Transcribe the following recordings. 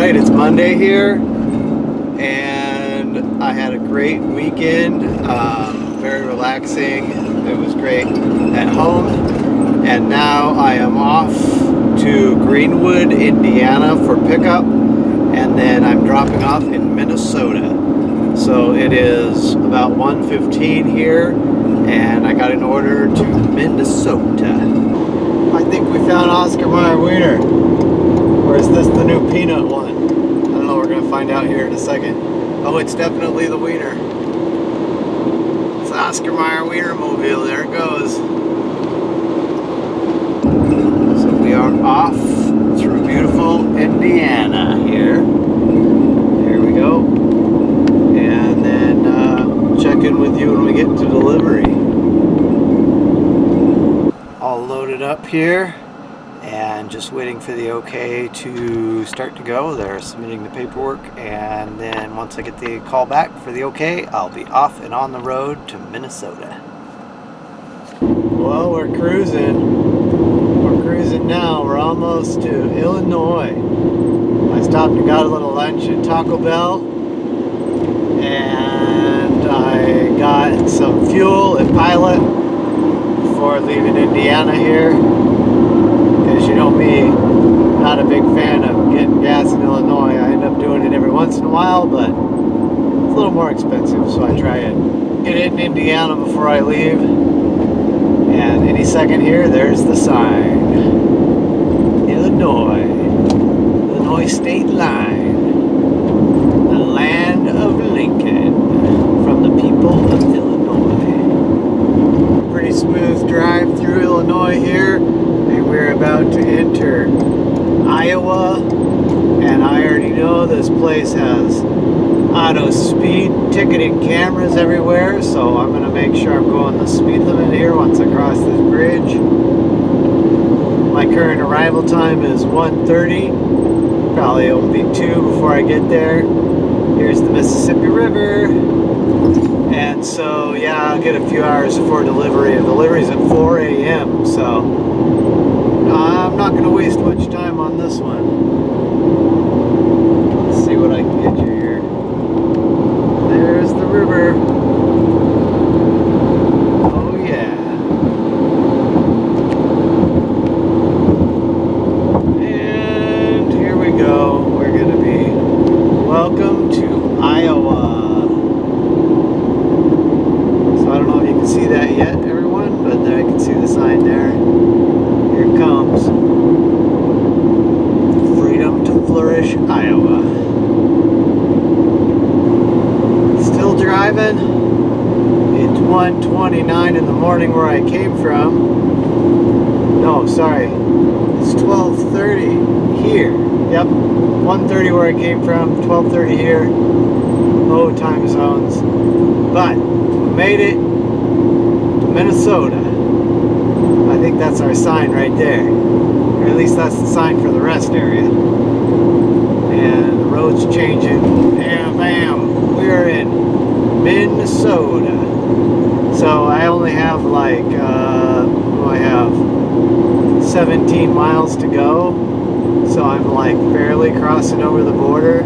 Alright, it's Monday here, and I had a great weekend, very relaxing. It was great at home, and now I am off to Greenwood, Indiana for pickup, and then I'm dropping off in Minnesota. So it is about 1:15 here, and I got an order to Minnesota. I think we found Oscar Mayer Wiener. Or is this the new peanut one? I don't know, we're going to find out here in a second. Oh, it's definitely the wiener. It's the Oscar Mayer Wiener mobile, there it goes. So we are off through beautiful Indiana here. There we go. And then check in with you when we get to delivery. All loaded up here. And just waiting for the okay to start to go. They're submitting the paperwork, and then once I get the call back for the okay, I'll be off and on the road to Minnesota. Well, we're cruising. We're cruising now. We're almost to Illinois. I stopped and got a little lunch at Taco Bell, and I got some fuel at Pilot before leaving Indiana here. As you know me, not a big fan of getting gas in Illinois. I end up doing it every once in a while, but it's a little more expensive, so I try and get it in Indiana before I leave. And any second here, there's the sign. Illinois state line. The land of Lincoln, from the people of Illinois. Pretty smooth drive through Illinois here. We're about to enter Iowa, and I already know this place has auto speed ticketing cameras everywhere, so I'm going to make sure I'm going the speed limit here once I cross this bridge. My current arrival time is 1:30. Probably it'll be 2 before I get there. Here's the Mississippi River. And so, yeah, I'll get a few hours before delivery. And delivery's at 4 a.m., so I'm not going to waste much time on this one. Let's see what I can get you here. There's the river. Oh yeah. And here we go. We're going to be welcome to Iowa. So I don't know if you can see that yet, everyone, but there I can see the sign there. Here it comes. Freedom to Flourish, Iowa. Still driving. It's 1:29 in the morning where I came from. No, sorry. It's 12:30 here. Yep. 1:30 where I came from, 12:30 here. Low time zones. But we made it to Minnesota. I think that's our sign right there. Or at least that's the sign for the rest area. And the road's changing. And bam, we're in Minnesota. So I only have like, I have 17 miles to go. So I'm like barely crossing over the border.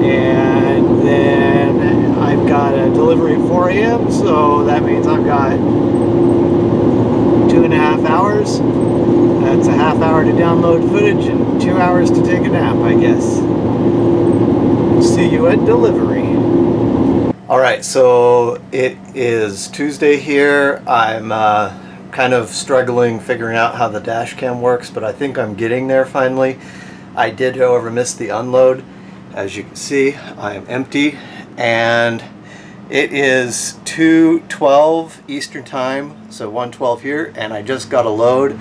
And then I've got a delivery at 4 a.m. So that means I've got 2.5 hours. That's a half hour to download footage and 2 hours to take a nap, I guess. See you at delivery. Alright, so it is Tuesday here. I'm kind of struggling figuring out how the dash cam works, but I think I'm getting there finally. I did, however, miss the unload. As you can see, I am empty, and it is 2:12 Eastern Time, so 1:12 here, and I just got a load.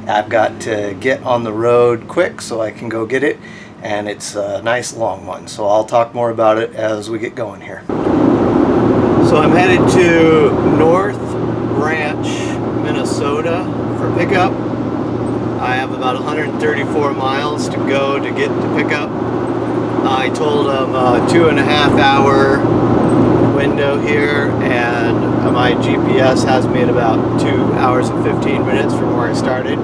I've got to get on the road quick so I can go get it, and it's a nice long one, so I'll talk more about it as we get going here. So I'm headed to North Branch, Minnesota for pickup. I have about 134 miles to go to get to pickup. I told them a 2.5 hour window here, and my GPS has me at about 2 hours and 15 minutes from where I started.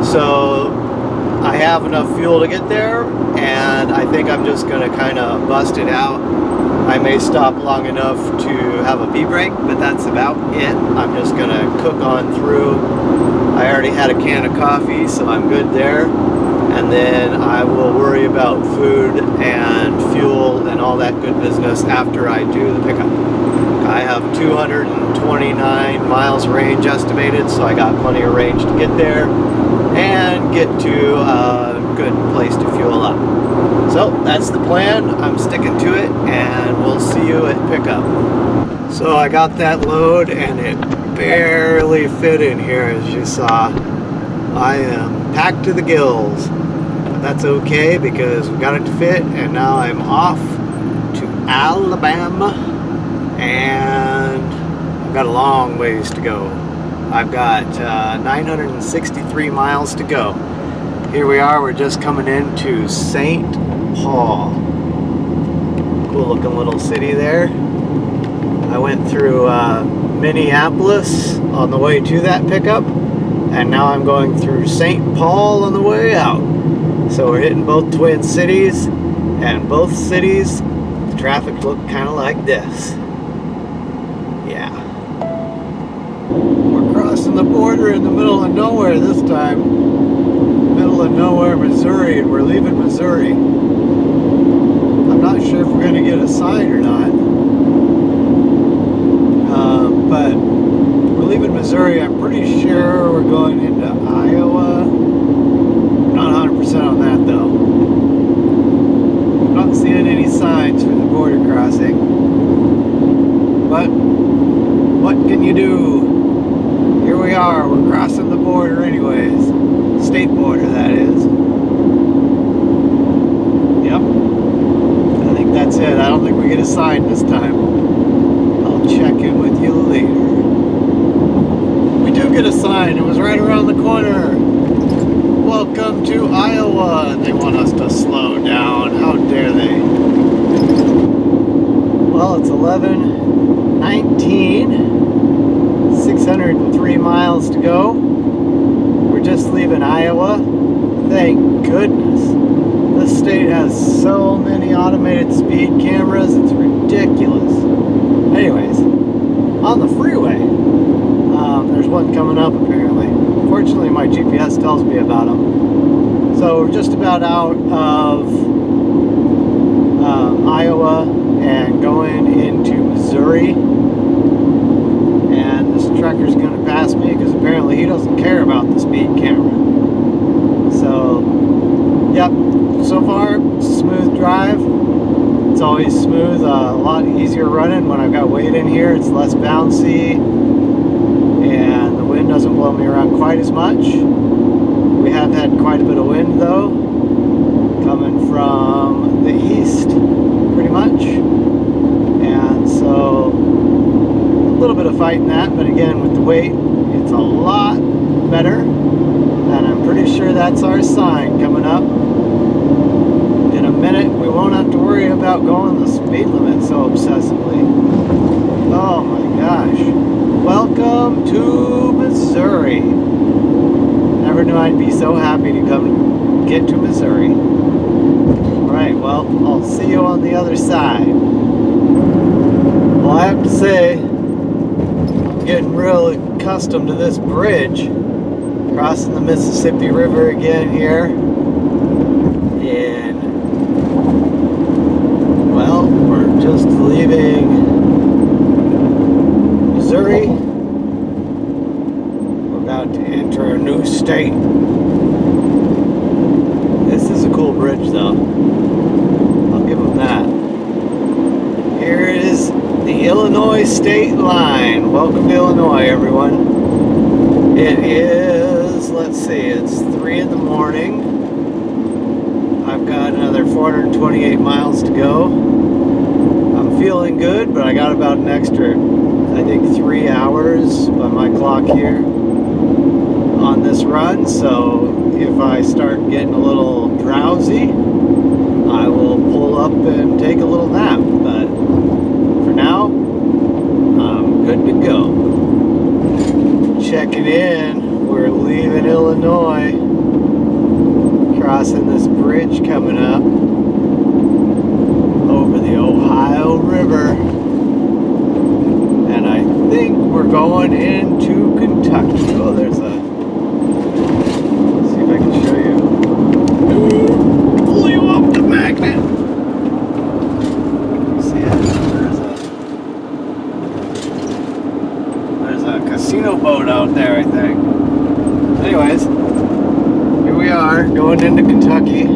So I have enough fuel to get there, and I think I'm just going to kind of bust it out. I may stop long enough to have a pee break, but that's about it. I'm just going to cook on through. I already had a can of coffee, so I'm good there. And then I will worry about food and fuel and all that good business after I do the pickup. I have 229 miles range estimated, so I got plenty of range to get there and get to a good place to fuel up. So that's the plan. I'm sticking to it, and we'll see you at pickup. So I got that load, and it barely fit in here, as you saw. I am packed to the gills, but that's okay because we got it to fit, and now I'm off to Alabama, and I've got a long ways to go. I've got 963 miles to go. Here we are, we're just coming into St. Paul. Cool looking little city there. I went through Minneapolis on the way to that pickup, and now I'm going through St. Paul on the way out. So we're hitting both twin cities, and both cities, the traffic looked kind of like this. Yeah. We're crossing the border in the middle of nowhere this time. Middle of nowhere, Missouri, and we're leaving Missouri. I'm not sure if we're going to get a sign or not. But we're leaving Missouri. I'm pretty sure we're going into Iowa. Not 100% on that though. I'm not seeing any signs for the border crossing. But what can you do? Here we are. We're crossing the border anyways. State border, that is. Yep. I think that's it. I don't think we get a sign this time. I'll check in with you later. We do get a sign. It was right around the corner. Welcome to Iowa. And they want us to slow down. How dare they? Well, it's 11:19. 603 miles to go. We're just leaving Iowa. Thank goodness. This state has so many automated speed cameras, it's ridiculous. Anyways, on the freeway, there's one coming up apparently. Fortunately, my GPS tells me about them. So we're just about out of Iowa and going into Missouri. And this trucker's going to pass me because apparently he doesn't care about the speed camera. So, yep, so far, smooth drive. It's always smooth, a lot easier running when I've got weight in here. It's less bouncy, and the wind doesn't blow me around quite as much. We have had quite a bit of wind though, coming from the east, pretty much. And so, a little bit of fighting that, but again, with the weight, it's a lot better. And I'm pretty sure that's our sign coming up. In a minute, we won't have to worry about going the speed limit so obsessively. Oh my gosh. Welcome to Missouri. Never knew I'd be so happy to come get to Missouri. Alright, well, I'll see you on the other side. Well, I have to say, I'm getting real accustomed to this bridge. Crossing the Mississippi River again here. And, well, we're just leaving Missouri. We're about to enter a new state. This is a cool bridge though. I'll give them that. Here is the Illinois state line. Welcome to Illinois, everyone. It is, let's see, it's 3 in the morning. I've got another 428 miles to go. I'm feeling good, but I got about an extra, I think, 3 hours by my clock here on this run. So if I start getting a little drowsy, I will pull up and take a little nap. But for now, I'm good to go. Checking in. We're leaving Illinois. coming up over the Ohio River. And I think we're going into Kentucky. Oh, there's a... Let's see if I can show you. Pull you off the magnet. See it? There's a casino boat out there, I think. Anyways, here we are going into Kentucky.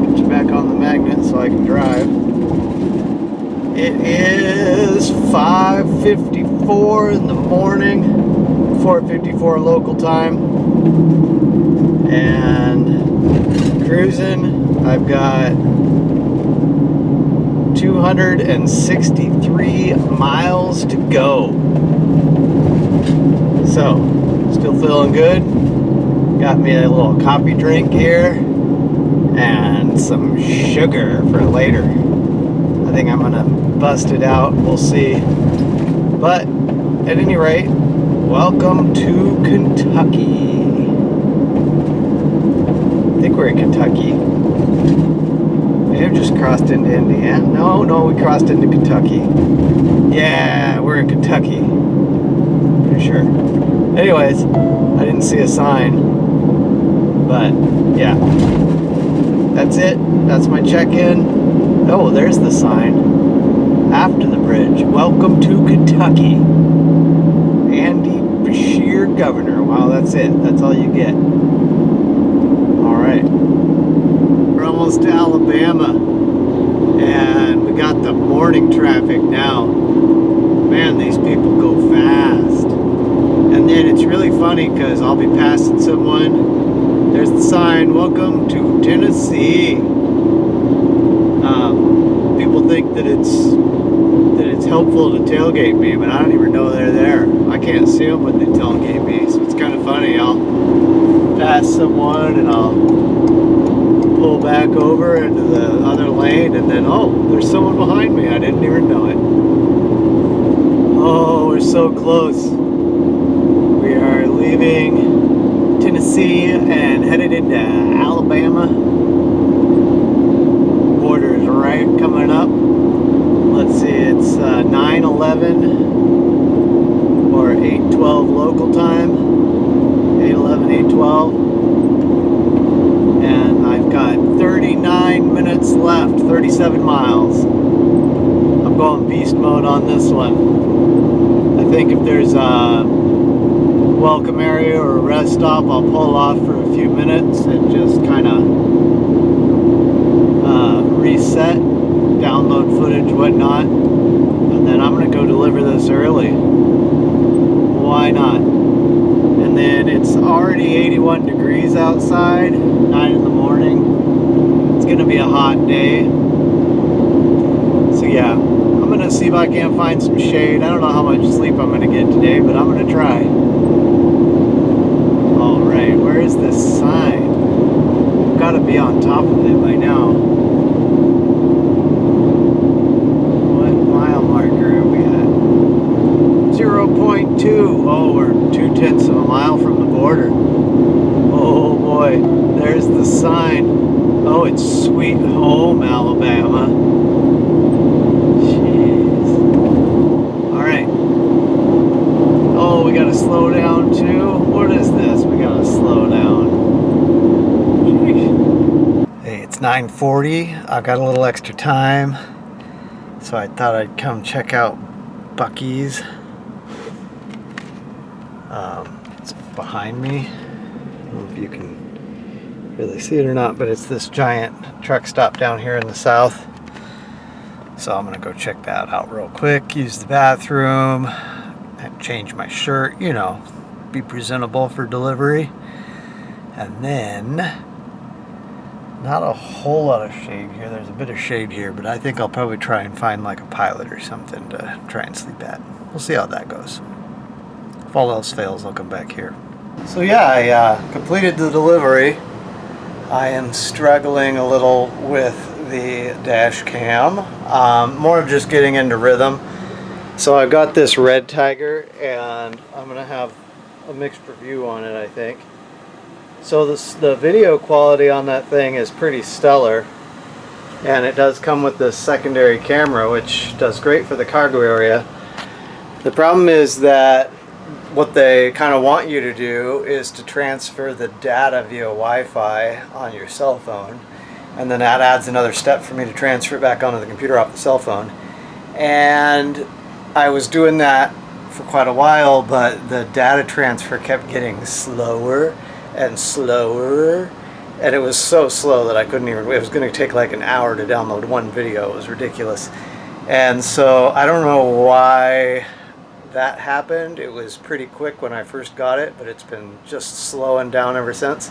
Get you back on the magnet so I can drive. It is 5:54 in the morning, 4:54 local time, and cruising. I've got 263 miles to go. So, still feeling good. Got me a little coffee drink here and some sugar for later. I think I'm gonna bust it out. We'll see. But at any rate, welcome to Kentucky. I think we're in Kentucky. May have just crossed into Indiana. No, we crossed into Kentucky. Yeah, we're in Kentucky. Pretty sure. Anyways, I didn't see a sign. But yeah. That's it. That's my check-in. Oh, there's the sign. After the bridge. Welcome to Kentucky. Andy Beshear, Governor. Wow, that's it. That's all you get. Alright. We're almost to Alabama. And we got the morning traffic now. Man, these people go fast. And then it's really funny because I'll be passing someone. There's the sign. Welcome to Tennessee. People think that it's helpful to tailgate me, but I don't even know they're there. I can't see them when they tailgate me, so it's kind of funny. I'll pass someone and I'll pull back over into the other lane, and then oh, there's someone behind me. I didn't even know it. Oh, we're so close. We are leaving Tennessee and headed into Alabama. Border is right coming up. Let's see, it's 9:11 or 8:12 local time. 8:11, 8:12. And I've got 39 minutes left, 37 miles. I'm going beast mode on this one. I think if there's a welcome area or a rest stop, I'll pull off for a few minutes and just kind of reset, download footage, whatnot, and then I'm gonna go deliver this early. Why not? And then it's already 81 degrees outside, 9 in the morning. It's gonna be a hot day. So yeah, I'm gonna see if I can't find some shade. I don't know how much sleep I'm gonna get today, but I'm gonna try. Alright, where is this sign? I've gotta be on top of it by now. What mile marker are we at? 0.2. Oh, we're 0.2 of a mile from the border. Oh boy, there's the sign. Oh, it's Sweet Home, Alabama. Jeez. Alright. Oh, we gotta slow down too? What is this? We gotta slow down. Jeez. Hey, it's 9:40. I've got a little extra time. So I thought I'd come check out Buc-ee's. It's behind me. I don't know if you can really see it or not, but it's this giant truck stop down here in the south. So I'm gonna go check that out real quick, use the bathroom, and change my shirt, you know, be presentable for delivery. And then, not a whole lot of shade here. There's a bit of shade here, but I think I'll probably try and find like a pilot or something to try and sleep at. We'll see how that goes. If all else fails, I'll come back here. So yeah, I completed the delivery. I am struggling a little with the dash cam. More of just getting into rhythm. So I've got this red Tiger, and I'm gonna have a mixed review on it, I think. So the video quality on that thing is pretty stellar, and it does come with this secondary camera, which does great for the cargo area. The problem is that what they kind of want you to do is to transfer the data via Wi-Fi on your cell phone, and then that adds another step for me to transfer it back onto the computer off the cell phone. And I was doing that for quite a while, but the data transfer kept getting slower and slower, and it was so slow that I couldn't even, it was going to take like an hour to download one video. It was ridiculous. And so I don't know why that happened. It was pretty quick when I first got it, but it's been just slowing down ever since.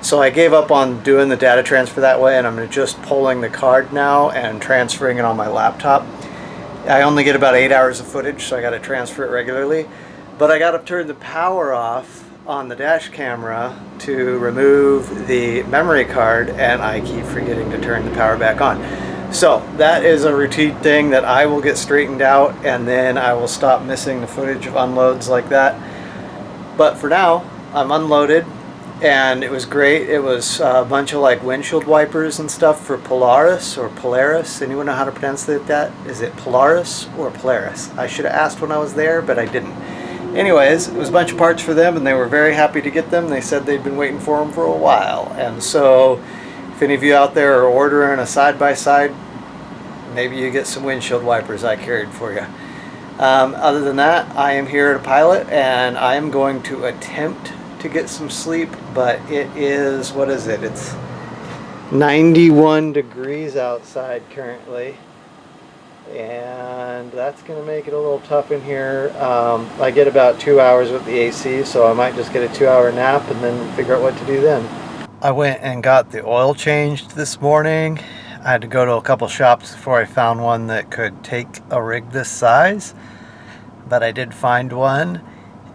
So I gave up on doing the data transfer that way, and I'm just pulling the card now and transferring it on my laptop. I only get about 8 hours of footage, so I got to transfer it regularly. But I got to turn the power off on the dash camera to remove the memory card, and I keep forgetting to turn the power back on. So that is a routine thing that I will get straightened out, and then I will stop missing the footage of unloads like that. But for now, I'm unloaded, and it was great. It was a bunch of like windshield wipers and stuff for Polaris or Polaris. Anyone know how to pronounce that? Is it Polaris or Polaris? I should have asked when I was there, but I didn't. Anyways, it was a bunch of parts for them, and they were very happy to get them. They said they'd been waiting for them for a while. And so if any of you out there are ordering a side-by-side, maybe you get some windshield wipers I carried for you. Other than that, I am here at a pilot, and I am going to attempt to get some sleep, but it is, what is it? It's 91 degrees outside currently, and that's going to make it a little tough in here. I get about 2 hours with the AC, so I might just get a 2-hour nap and then figure out what to do then. I went and got the oil changed this morning. I had to go to a couple shops before I found one that could take a rig this size, but I did find one.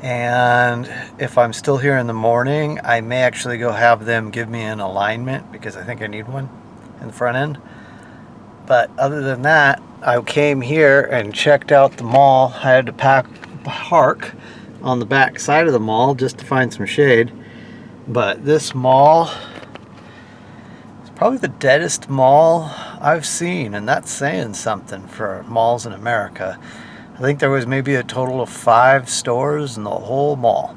And if I'm still here in the morning, I may actually go have them give me an alignment, because I think I need one in the front end. But other than that, I came here and checked out the mall. I had to park on the back side of the mall just to find some shade. But this mall is probably the deadest mall I've seen, and that's saying something for malls in America. I think there was maybe a total of 5 stores in the whole mall,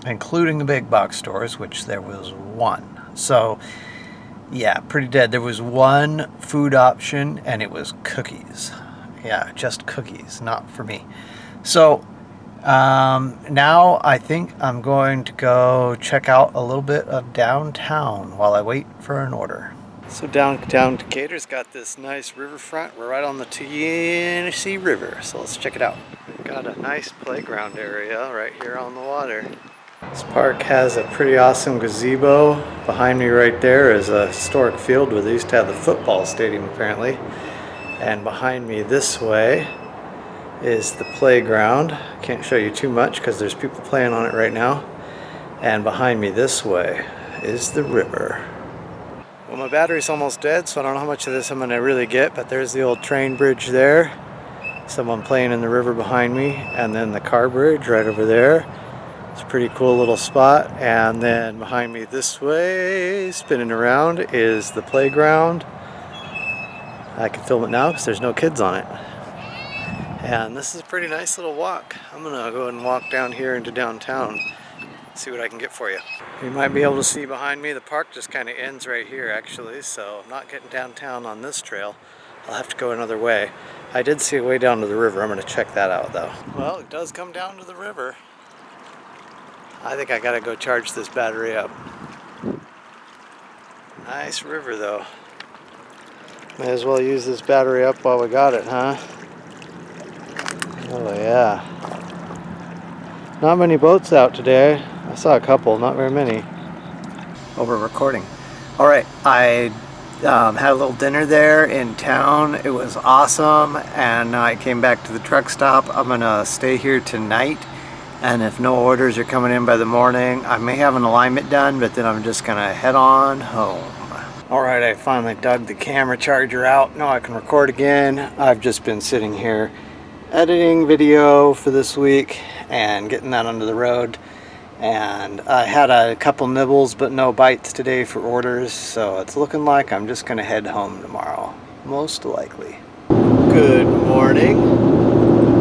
including the big box stores, which there was 1. So yeah, pretty dead. There was 1 food option, and it was cookies. Yeah, just cookies, not for me. So now I think I'm going to go check out a little bit of downtown while I wait for an order. So downtown Decatur's got this nice riverfront. We're right on the Tennessee River, so let's check it out. We've got a nice playground area right here on the water. This park has a pretty awesome gazebo. Behind me right there is a historic field where they used to have the football stadium apparently. And behind me this way is the playground. Can't show you too much because there's people playing on it right now. And behind me this way is the river. Well, my battery's almost dead, so I don't know how much of this I'm going to really get, but there's the old train bridge there. Someone playing in the river behind me, and then the car bridge right over there. It's a pretty cool little spot. And then behind me this way, spinning around, is the playground. I can film it now because there's no kids on it. And this is a pretty nice little walk. I'm going to go ahead and walk down here into downtown, see what I can get for you. You might be able to see behind me, the park just kind of ends right here actually, so I'm not getting downtown on this trail. I'll have to go another way. I did see a way down to the river. I'm going to check that out though. Well, it does come down to the river. I think I got to go charge this battery up. Nice river though. May as well use this battery up while we got it, huh? Oh yeah. Not many boats out today. I saw a couple, not very many. Oh, we're recording. All right, I had a little dinner there in town. It was awesome, and I came back to the truck stop. I'm gonna stay here tonight, and if no orders are coming in by the morning, I may have an alignment done, but then I'm just gonna head on home. All right, I finally dug the camera charger out. Now I can record again. I've just been sitting here editing video for this week and getting that onto the road. And I had a couple nibbles but no bites today for orders, so it's looking like I'm just gonna head home tomorrow, most likely. Good morning.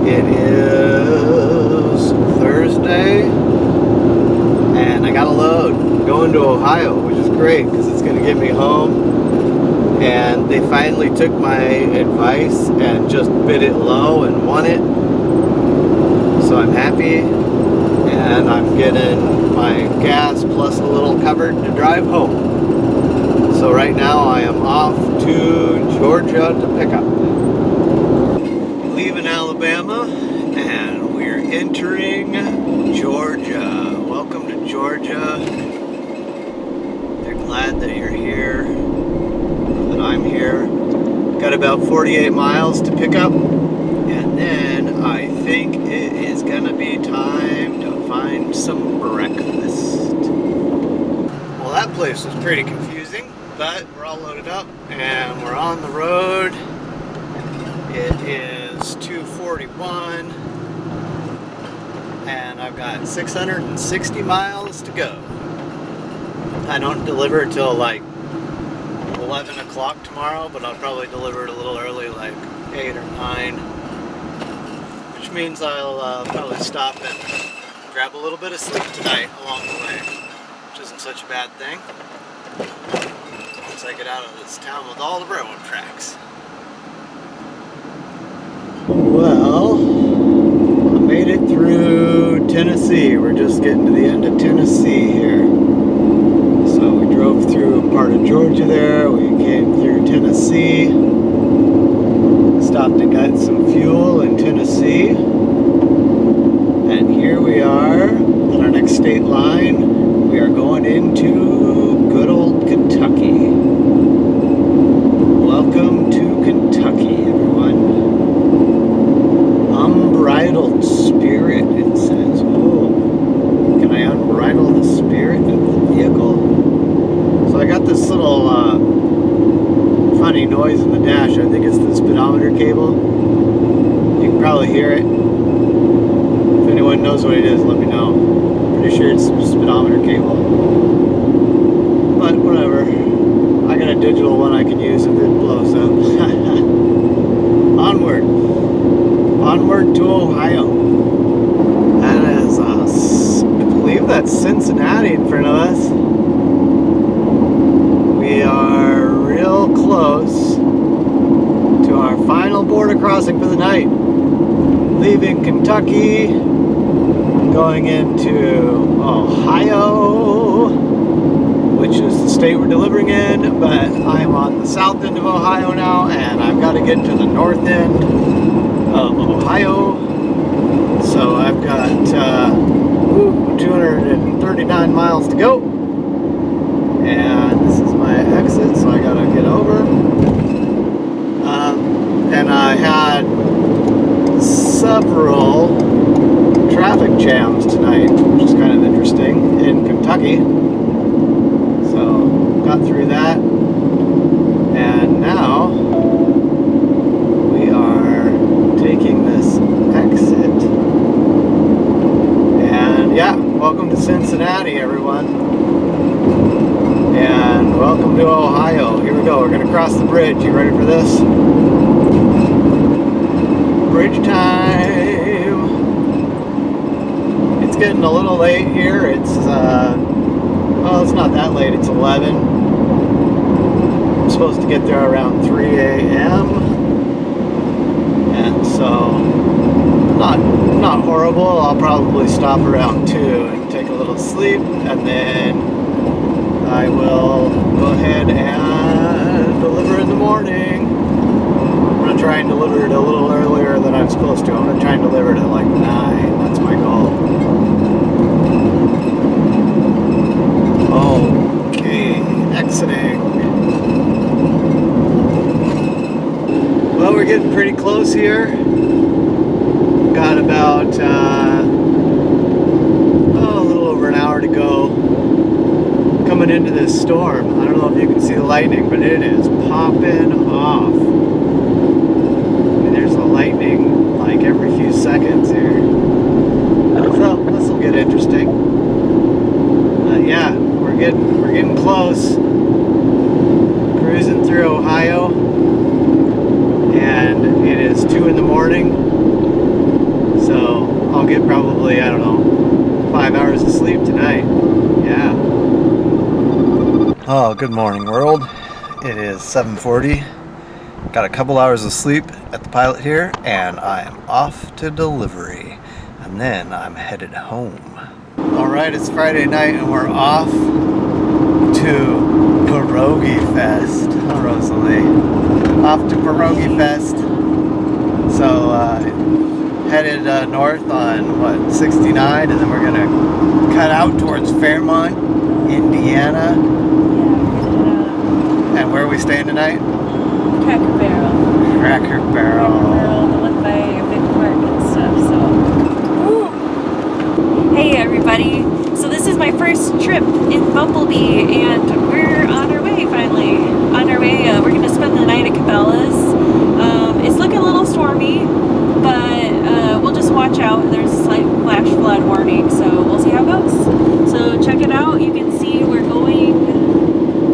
It is Thursday and I got a load. I'm going to Ohio, which is great because it's gonna get me home. And they finally took my advice and just bid it low and won it. So I'm happy, and I'm getting my gas plus a little covered to drive home. So right now I am off to Georgia to pick up. Leaving Alabama and we're entering Georgia. Welcome to Georgia. They're glad that you're here, that I'm here. Got about 48 miles to pick up, and then I think it is gonna be time to find some breakfast. Well, that place was pretty confusing, but we're all loaded up and we're on the road. It is 2:41 and I've got 660 miles to go. I don't deliver till like 11 o'clock tomorrow, but I'll probably deliver it a little early, like 8 or 9, which means I'll probably stop and grab a little bit of sleep tonight along the way, which isn't such a bad thing once I get out of this town with all the railroad tracks. Well, I made it through Tennessee. We're just getting to the end of Tennessee here. So we drove through a part of Georgia there. We came through Tennessee. Stopped and got some fuel in Tennessee. And here we are at our next state line. We are going into good old Kentucky. Welcome to Kentucky, everyone. Unbridled spirit, it says. Oh, can I unbridle the spirit of the vehicle? So I got this little funny noise in the dash. I think it's the speedometer cable. You can probably hear it. If anyone knows what it is, let me know. Pretty sure it's the speedometer cable. But whatever. I got a digital one I can use if it blows up. Onward. Onward to Ohio. That is, I believe that's Cincinnati in front of us. We are real close to our final border crossing for the night. Leaving Kentucky, going into Ohio, which is the state we're delivering in, but I'm on the south end of Ohio now, and I've got to get to the north end of Ohio. So I've got 239 miles to go. And this is my exit, so I gotta get over. And I had several traffic jams tonight, which is kind of interesting, in Kentucky. So got through that, and now we are taking this exit. And yeah, welcome to Cincinnati, everyone. And welcome to Ohio. Here we go. We're going to cross the bridge. You ready for this? Bridge time. It's getting a little late here. It's well, it's not that late. It's 11. I'm supposed to get there around 3 a.m. And so not horrible. I'll probably stop around 2 and take a little sleep, and then I will go ahead and deliver in the morning. I'm going to try and deliver it a little earlier than I'm supposed to. I'm going to try and deliver it at like 9. That's my goal. Okay, exiting. Well, we're getting pretty close here. Got about a little over an hour to go. Coming into this storm. I don't know if you can see the lightning, but it is popping off. I mean, there's a lightning like every few seconds here. So this will get interesting. yeah, we're getting close. Cruising through Ohio, and it is 2 in the morning. So I'll get probably, I don't know, 5 hours of sleep tonight. Yeah. Oh, good morning, world. It is 7:40. Got a couple hours of sleep at the pilot here, and I am off to delivery. And then I'm headed home. All right, it's Friday night, and we're off to Pierogi Fest. Oh, Rosalie. Off to Pierogi Fest. So, headed north on, 69, and then we're gonna cut out towards Fairmont, Indiana. And where are we staying tonight? Cracker Barrel. Cracker Barrel. Cracker Barrel, the one by a big park and stuff, so. Woo. Hey everybody. So this is my first trip in Bumblebee, and we're on our way finally. On our way, we're gonna spend the night at Cabela's. It's looking a little stormy, but we'll just watch out. There's a slight flash flood warning, so we'll see how it goes. So check it out. You can see we're going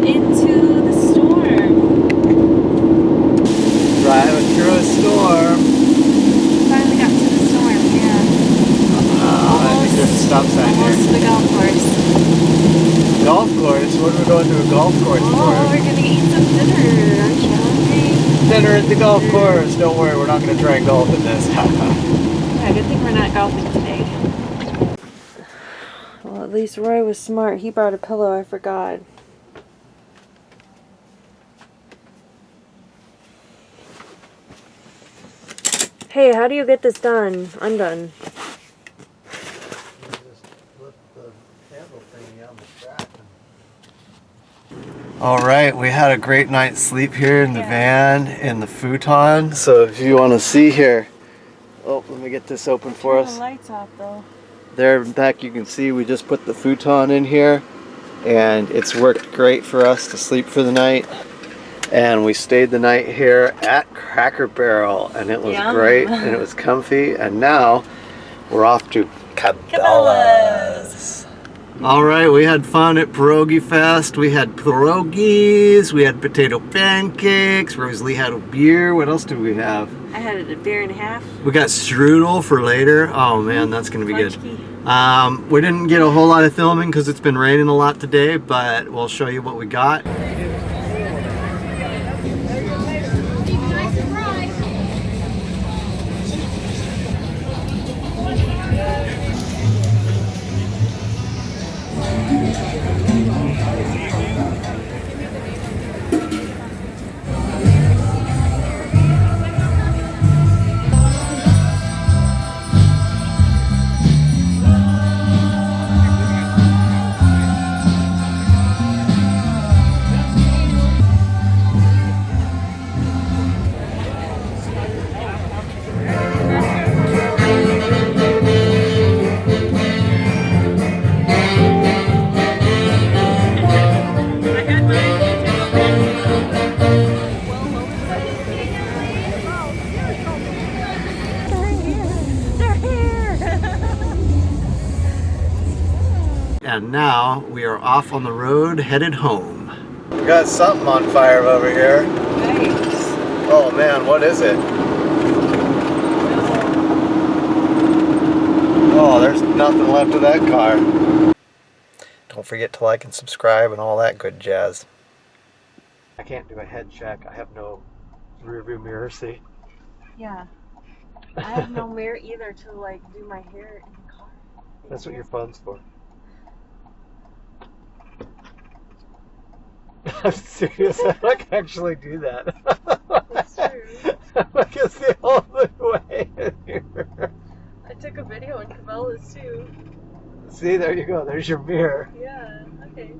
into the storm. Driving through a storm. Finally got to the storm, yeah. I think there's a stop sign Almost to here. the golf course. Golf course? What are we going to a golf course Oh, for? we're gonna eat some dinner. Aren't you hungry? Dinner at the golf course. Don't worry, we're not going to try and golf in this. Yeah, good thing we're not golfing today. Well, at least Roy was smart. He brought a pillow. I forgot. Hey, how do you get this done? Undone. All right, we had a great night's sleep here in the van, in the futon. So if you want to see here, oh, let me get this open for Turn us. the lights off, though. There back you can see we just put the futon in here, and it's worked great for us to sleep for the night. And we stayed the night here at Cracker Barrel, and it was Yum. great, and it was comfy. And now we're off to Cabela's. Cabela's. All right, we had fun at Pierogi Fest. We had pierogies, we had potato pancakes, Rosalie had a beer. What else did we have? I had a beer and a half. We got strudel for later. Oh man, that's gonna be good. Fudge We didn't get a whole lot of filming because it's been raining a lot today, but we'll show you what we got. And now we are off on the road, headed home. We got something on fire over here. Nice. Oh man, what is it? Oh, there's nothing left of that car. Don't forget to like and subscribe and all that good jazz. I can't do a head check. I have no rear view mirror, see? Yeah. I have no mirror either to like do my hair in the car. That's what your phone's for. I'm serious. I can actually do that. That's true. I can see all the way in here. I took a video in Cabela's too. See, there you go. There's your mirror. Yeah, okay.